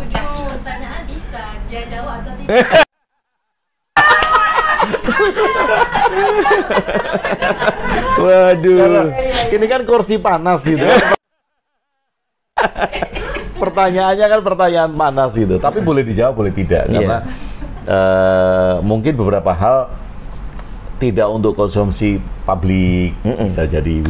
Kasih pertanyaan bisa, dia jawab atau tidak. Waduh, ini kan kursi panas gitu. Pertanyaannya kan pertanyaan panas itu, tapi boleh dijawab, boleh tidak, karena mungkin beberapa hal tidak untuk konsumsi publik, bisa jadi.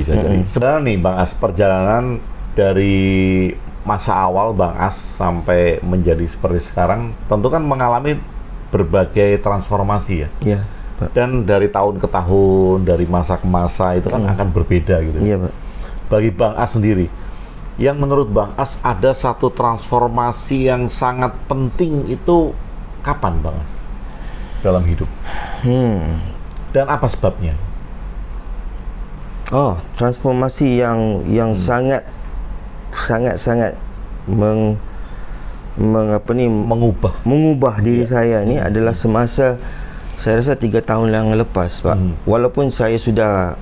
Sebenarnya nih Bang As, perjalanan dari masa awal Bang As sampai menjadi seperti sekarang, tentu kan mengalami berbagai transformasi ya. Iya, Pak. Dan dari tahun ke tahun, dari masa ke masa itu kan akan berbeda gitu. Iya, Pak. Bagi Bang As sendiri, yang menurut Bang As ada satu transformasi yang sangat penting itu kapan Bang As dalam hidup? Dan apa sebabnya? Oh, transformasi yang sangat mengubah diri saya ni adalah semasa saya rasa 3 tahun yang lepas, Pak. Walaupun saya sudah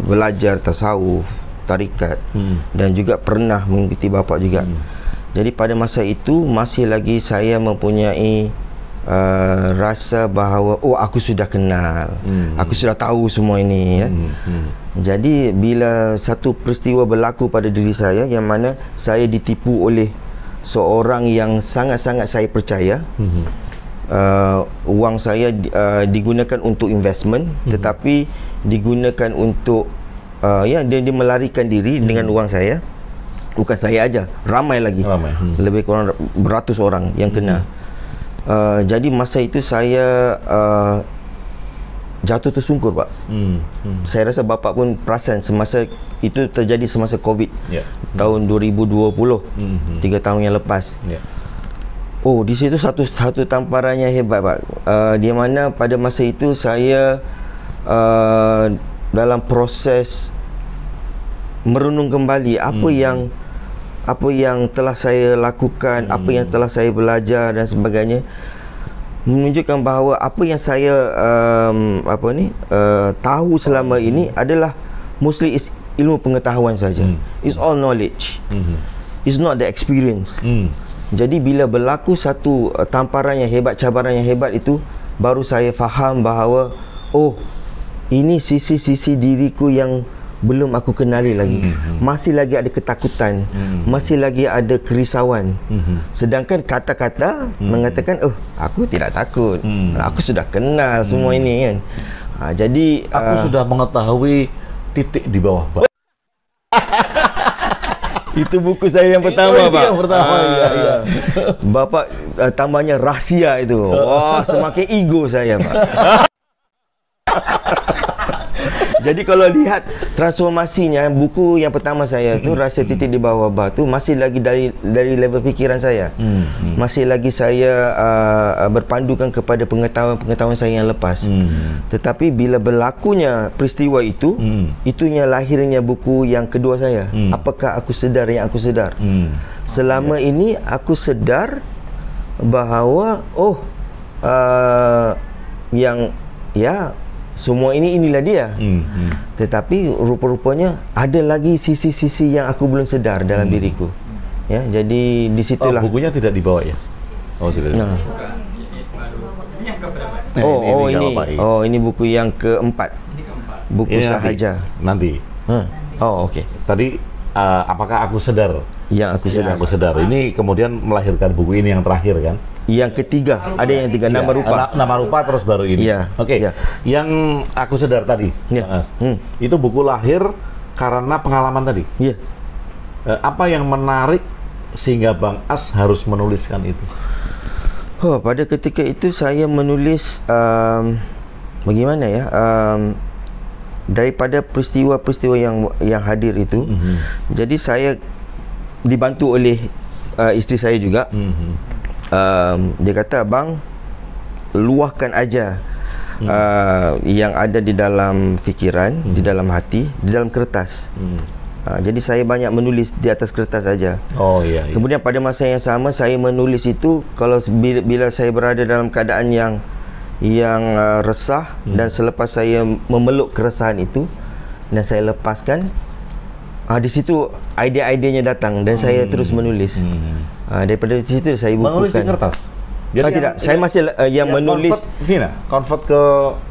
belajar tasawuf, tarikat, dan juga pernah mengikuti bapa juga. Jadi pada masa itu masih lagi saya mempunyai rasa bahawa aku sudah kenal, aku sudah tahu semua ini ya. Jadi bila satu peristiwa berlaku pada diri saya yang mana saya ditipu oleh seorang yang sangat-sangat saya percaya, wang saya digunakan untuk investment, tetapi digunakan untuk dia melarikan diri dengan wang saya. Bukan saya aja, ramai lagi, lebih kurang beratus orang yang kena. Jadi masa itu saya jatuh tersungkur, Pak. Saya rasa bapa pun perasan semasa itu terjadi semasa COVID, tahun 2020, 3 tahun yang lepas. Oh, di situ satu tamparannya hebat, Pak. Di mana pada masa itu saya dalam proses merenung kembali apa yang telah saya lakukan, apa yang telah saya belajar dan sebagainya, menunjukkan bahawa apa yang saya tahu selama ini adalah mostly is ilmu pengetahuan saja. It's all knowledge. It's not the experience. Jadi bila berlaku satu tamparan yang hebat, cabaran yang hebat itu, baru saya faham bahawa ini sisi-sisi diriku yang belum aku kenali lagi. Masih lagi ada ketakutan, masih lagi ada kerisauan. Sedangkan kata-kata mengatakan, aku tidak takut, aku sudah kenal semua ini kan. Jadi aku sudah mengetahui titik di bawah bak. Itu buku saya yang pertama, Pak. Yang pertama, iya. Bapak tambahnya rahsia itu. Wah, semakin ego saya, Pak. Jadi kalau lihat transformasinya, buku yang pertama saya tu Rahsia Titik di Bawah Batu masih lagi dari level fikiran saya. Masih lagi saya berpandukan kepada pengetahuan saya yang lepas. Tetapi bila berlakunya peristiwa itu, itunya lahirnya buku yang kedua saya. Apakah aku sedar yang aku sedar? Selama ini aku sedar bahawa semua inilah dia. Tetapi rupa-rupanya ada lagi sisi-sisi yang aku belum sedar dalam diriku. Ya, jadi di situlah. Bukunya tidak dibawa ya? Oh, tidak. Nah. Ini yang keberapa? Ini buku yang keempat. Buku ini sahaja. Nanti. Okey. Tadi apakah aku sedar? Yang aku sedar. Aku sedar. Ini kemudian melahirkan buku ini yang terakhir kan? Yang ketiga, ada yang tiga, nama rupa. Nama rupa terus baru ini. Oke. Yang aku sedar tadi, Mas, itu buku lahir karena pengalaman tadi. Apa yang menarik sehingga Bang As harus menuliskan itu? Pada ketika itu saya menulis bagaimana ya? Daripada peristiwa-peristiwa yang hadir itu, jadi saya dibantu oleh isteri saya juga. Dia kata, "Bang, luahkan aja yang ada di dalam fikiran, di dalam hati, di dalam kertas." Jadi saya banyak menulis di atas kertas saja. Kemudian pada masa yang sama saya menulis itu kalau bila saya berada dalam keadaan yang resah, dan selepas saya memeluk keresahan itu dan saya lepaskan, Di situ idea-idenya datang dan saya terus menulis. Daripada situ saya bukukan. Menulis di kertas? Jadi tidak, saya masih yang menulis. Convert ke...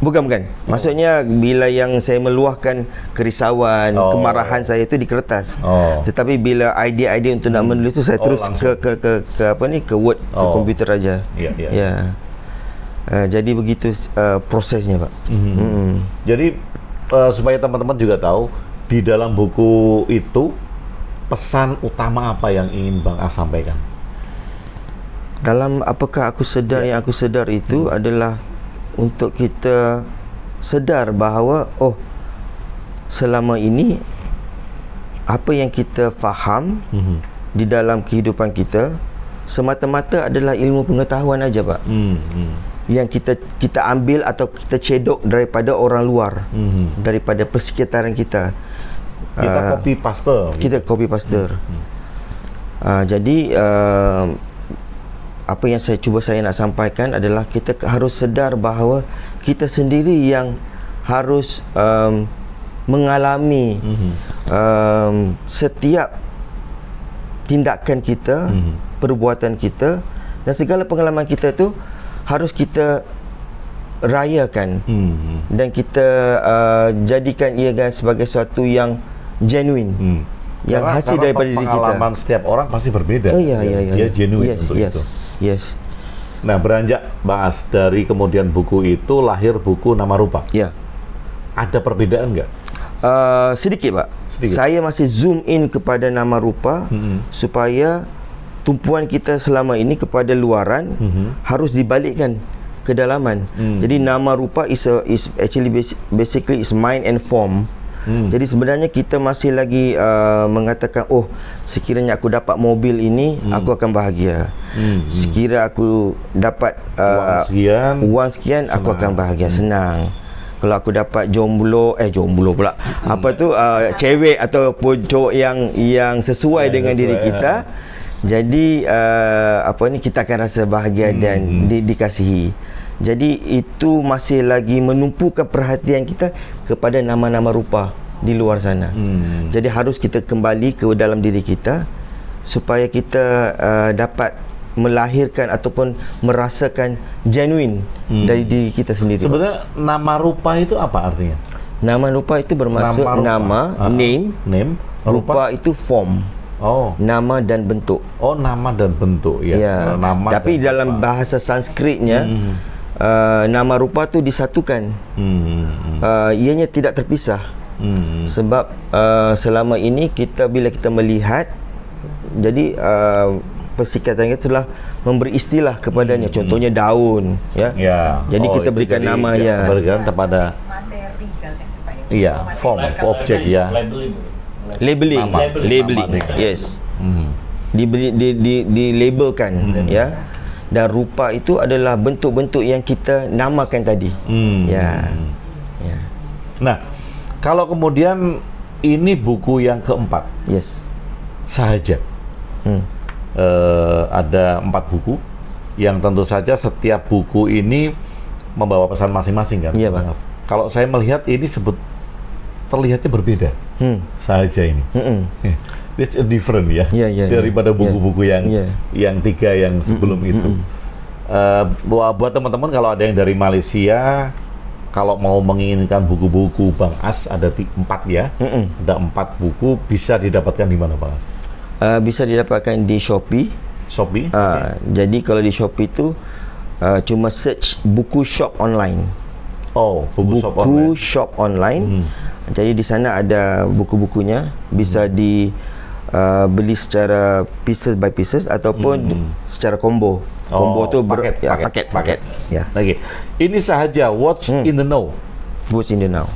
Bukan. Maksudnya bila yang saya meluahkan kerisauan, kemarahan saya itu di kertas. Tetapi bila idea-idea untuk nak menulis itu saya terus ke Word, ke komputer aja. Ya. Jadi begitu prosesnya, Pak. Jadi supaya teman-teman juga tahu, di dalam buku itu pesan utama apa yang ingin Bang As sampaikan? Dalam apakah aku sedar, yang aku sedar itu adalah untuk kita sedar bahawa selama ini apa yang kita faham di dalam kehidupan kita semata-mata adalah ilmu pengetahuan aja, Pak. Yang kita ambil atau kita cedok daripada orang luar, daripada persekitaran kita. Kita copy paste. Kita copy paste. Jadi apa yang saya nak sampaikan adalah kita harus sedar bahawa kita sendiri yang harus mengalami setiap tindakan kita, perbuatan kita, dan segala pengalaman kita tu harus kita rayakan dan kita jadikan ia sebagai sesuatu yang genuine, yang hasil daripada diri kita. Pengalaman setiap orang pasti berbeda. Dia genuine untuk itu. Yes. Nah, beranjak Bang As dari kemudian buku itu lahir buku Nama Rupa. Ya. Ada perbedaan nggak? Sedikit, Pak. Saya masih zoom in kepada Nama Rupa supaya tumpuan kita selama ini kepada luaran harus dibalikkan ke dalaman. Jadi Nama Rupa is actually basically is mind and form. Jadi sebenarnya kita masih lagi mengatakan, sekiranya aku dapat mobil ini, aku akan bahagia. Sekira aku dapat uang sekian, aku akan bahagia, senang. Kalau aku dapat jomblo pula. Apa tu cewek ataupun cowok yang sesuai dengan diri kita. Jadi kita akan rasa bahagia dan dikasihi. Jadi itu masih lagi menumpukan perhatian kita kepada nama-nama rupa di luar sana. Jadi harus kita kembali ke dalam diri kita supaya kita dapat melahirkan ataupun merasakan genuine dari diri kita sendiri. Sebenarnya nama rupa itu apa artinya? Nama rupa itu bermaksud name, rupa itu form. Nama dan bentuk. Nama dan bentuk ya. Nama tapi dalam bahasa Sanskritnya nama rupa tu disatukan. Ianya tidak terpisah. Sebab selama ini bila kita melihat, jadi persikatan kita telah memberi istilah kepadanya. Contohnya daun, jadi kita berikan nama berikan kepada form, objek labeling. Yes. Dilabelkan dan rupa itu adalah bentuk-bentuk yang kita namakan tadi. Nah, kalau kemudian ini buku yang keempat, Sahaja. Ada 4 buku yang tentu saja setiap buku ini membawa pesan masing-masing kan? Iya, Bang. Kalau saya melihat ini terlihatnya berbeda. Sahaja ini. It's different daripada buku-buku yang 3 yang sebelum itu. Buat teman-teman kalau ada yang dari Malaysia, kalau mau menginginkan buku-buku Bang As ada 4 ada 4 buku, bisa didapatkan di mana Bang As? Bisa didapatkan di Shopee. Jadi kalau di Shopee itu cuma search buku shop online. Buku shop online. Jadi di sana ada buku-bukunya, bisa beli secara pieces by pieces ataupun secara combo. Combo tu paket. Lagi. Ini Sahaja, What's in the Know. What's in the Know.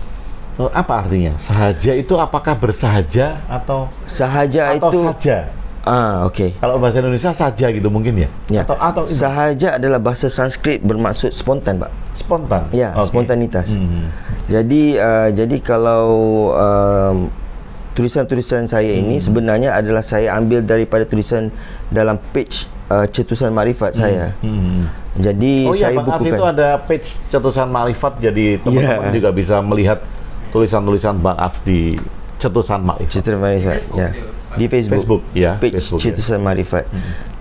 Apa artinya? Sahaja itu apakah bersahaja atau sahaja atau itu saja? Okey. Kalau bahasa Indonesia saja gitu mungkin ya? Atau sahaja adalah bahasa Sanskrit bermaksud spontan, Pak. Spontan? Spontanitas. Jadi kalau tulisan-tulisan saya ini sebenarnya adalah saya ambil daripada tulisan dalam page Cetusan Makrifat saya. Jadi saya bukukan. Itu ada page Cetusan Makrifat, jadi teman-teman juga bisa melihat tulisan-tulisan Bang As di Cetusan Makrifat. Cetusan Makrifat, ya. Di Facebook, ya. page Facebook, Cetusan Makrifat.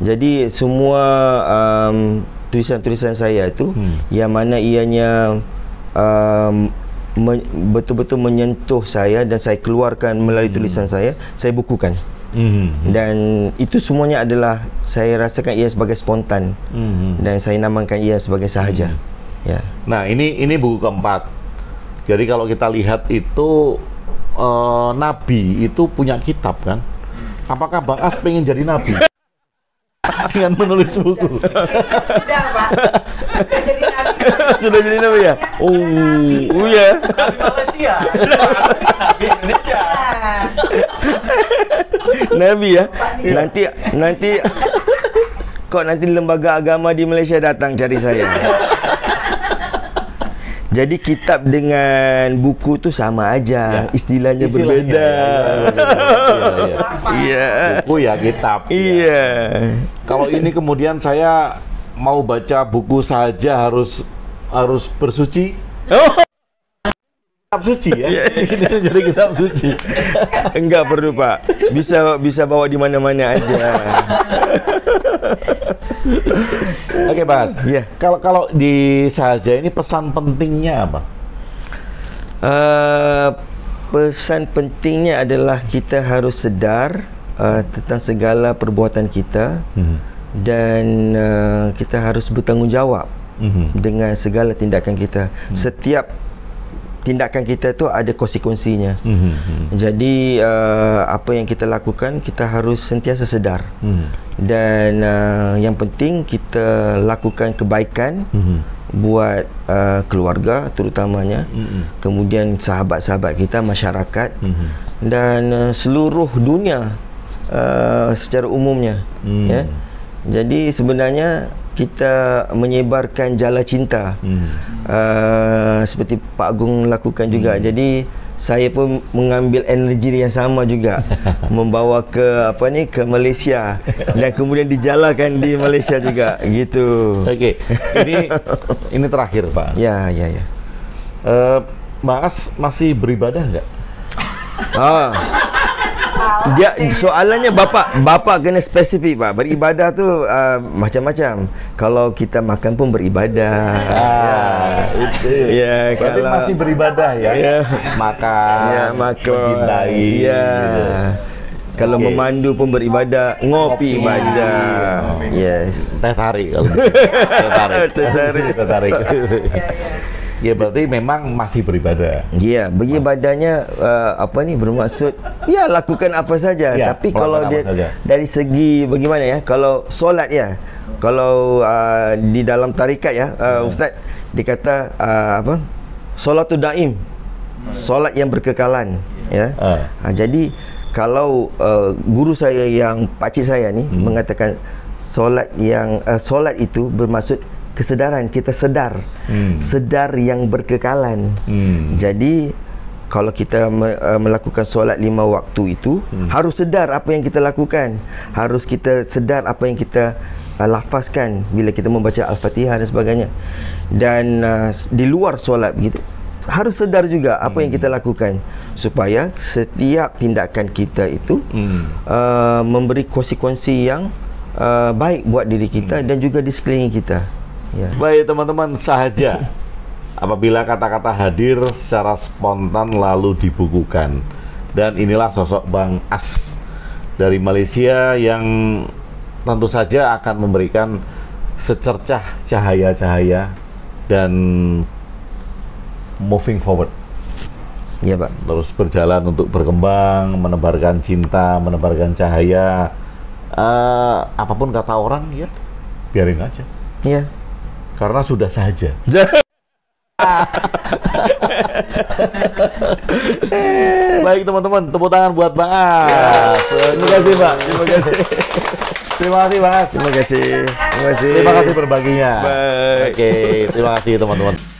Jadi semua tulisan-tulisan saya itu yang mana ianya betul-betul menyentuh saya dan saya keluarkan melalui tulisan saya bukukan. Dan itu semuanya adalah saya rasakan ia sebagai spontan, dan saya namakan ia sebagai sahaja. Ya. Nah, ini buku keempat. Jadi kalau kita lihat itu Nabi itu punya kitab kan? Apakah Bang As pengen jadi Nabi? Dengan menulis buku. Sudah, Pak. Sudah jadi Nabi. Sudah jadi Nabi ya? Oh ya. Nabi Malaysia. Nabi Indonesia. Nabi ya. Nanti kok nanti lembaga agama di Malaysia datang cari saya. Jadi kitab dengan buku tu sama aja, istilahnya berbeda. Iya. Buku ya kitab. Iya. Kalau ini kemudian saya mau baca buku saja harus bersuci. Oh. Kitab suci ya. Jadi kitab suci. Enggak perlu, Pak. Bisa bawa di mana-mana aja. Oke, Mas. Iya. Kalau di sahaja ini pesan pentingnya apa? Pesan pentingnya adalah kita harus sedar tentang segala perbuatan kita, dan kita harus bertanggungjawab dengan segala tindakan kita. Setiap tindakan kita tu ada konsekuensinya. Jadi apa yang kita lakukan, kita harus sentiasa sedar. Dan yang penting kita lakukan kebaikan buat keluarga terutamanya, kemudian sahabat-sahabat kita, masyarakat, dan seluruh dunia secara umumnya. Ya. Jadi sebenarnya kita menyebarkan jala cinta, seperti Pak Agong lakukan juga. Jadi saya pun mengambil energi yang sama juga, membawa ke ke Malaysia, dan kemudian dijalakan di Malaysia juga, gitu. Oke. Ini terakhir, Pak. Ya. Mas masih beribadah nggak? Dia soalannya bapak kena spesifik, Pak. Beribadah tu macam-macam. Kalau kita makan pun beribadah. Itu. Ya, berarti kalau masih beribadah ya. Makan. Ya, makan. Mencintai. Ya. Gitu. Kalau memandu pun beribadah, ngopi ibadah. Yes. Teh tarik kalau. Teh tarik. Ya berarti memang masih beribadah. Ya, beribadahnya bermaksud ya lakukan apa saja. Ya, tapi kalau dia dari segi bagaimana ya? Kalau solat ya. Kalau di dalam tarikat ya, Ustaz dikata solatul daim. Solat yang berkekalan, ya. Jadi kalau guru saya yang pakcik saya ni mengatakan solat itu bermaksud kesedaran, kita sedar yang berkekalan. Jadi kalau kita melakukan solat 5 waktu itu, harus sedar apa yang kita lakukan, harus kita sedar apa yang kita lafazkan bila kita membaca Al-Fatihah dan sebagainya. Dan di luar solat begitu, harus sedar juga apa yang kita lakukan, supaya setiap tindakan kita itu memberi konsekuensi yang baik buat diri kita dan juga di sekeliling kita. Ya. Baik teman-teman, sahaja apabila kata-kata hadir secara spontan lalu dibukukan. Dan inilah sosok Bang As dari Malaysia yang tentu saja akan memberikan secercah cahaya-cahaya dan moving forward. Ya, Pak. Terus berjalan untuk berkembang, menebarkan cinta, menebarkan cahaya. Apapun kata orang, ya biarin aja. Ya. Karena sudah saja. Baik teman-teman, tepuk tangan buat Bang As. Terima kasih, Pak. Terima kasih. Terima kasih, Bang As. Terima kasih. Terima kasih berbaginya. Baik. Oke, terima kasih teman-teman.